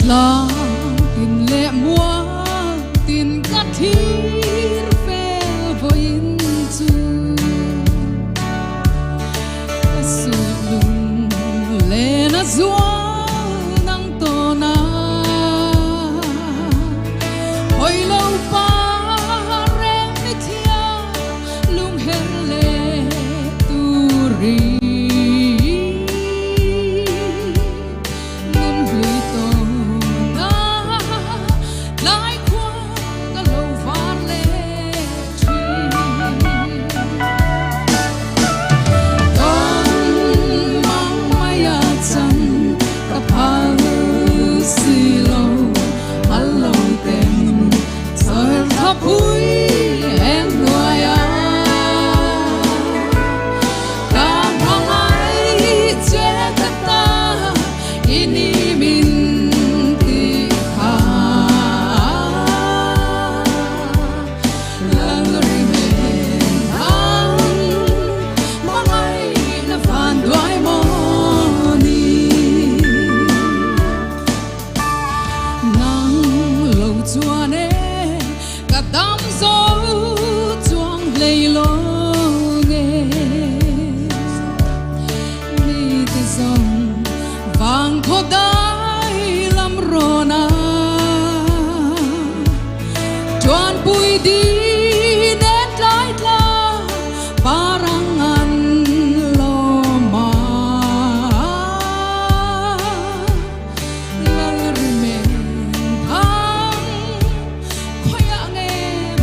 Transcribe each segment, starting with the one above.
lang tin le mua tin cắt thir fel voin chu su lung le na zua nang to na hoi lo pa reng mi thia lung hen le tu ri đam dấu chuông lầy lô nghe mi te dòng vàng thô đai làm rona chuan bụi đi nét lái la parangan lo ma lal rimen thang khoya nghe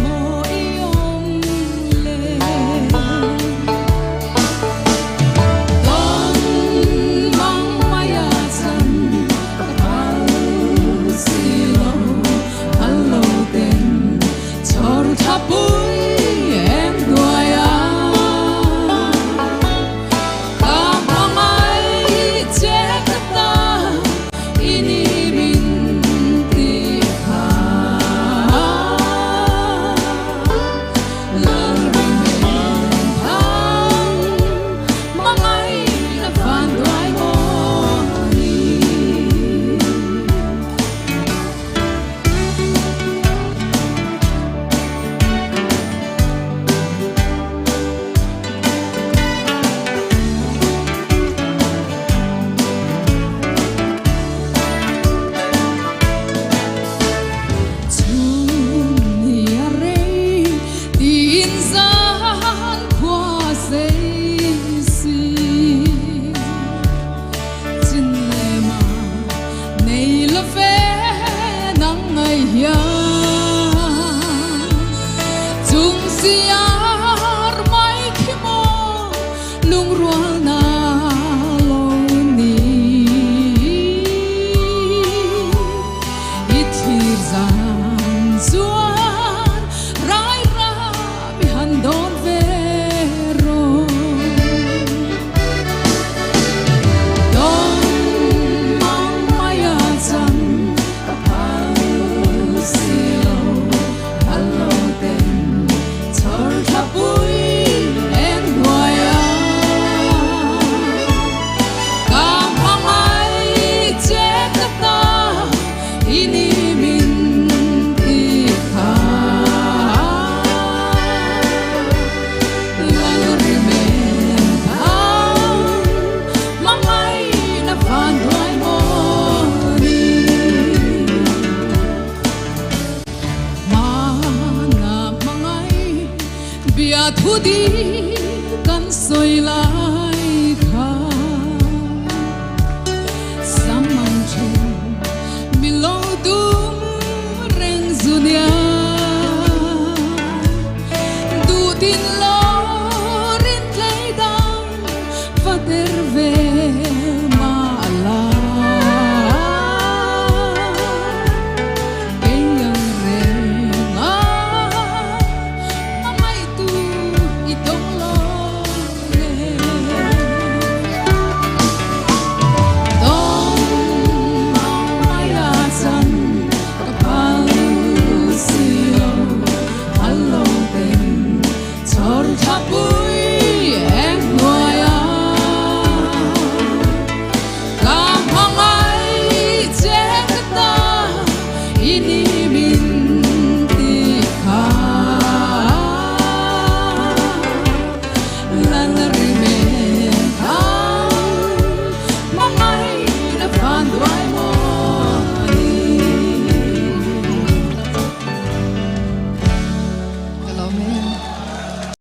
môi ôm lên con mong mai chân bao xì lâu hello tên chor tháp bụi em đuổi cảm ơn ai che ta ini min ti kha lỡ rimen thang mong ai là phản đối moni chung siar mai khi mo lung rual na lo ni ithir zan zuan rai ra mi han don vero don mang maya chan bia thu đi căn soi la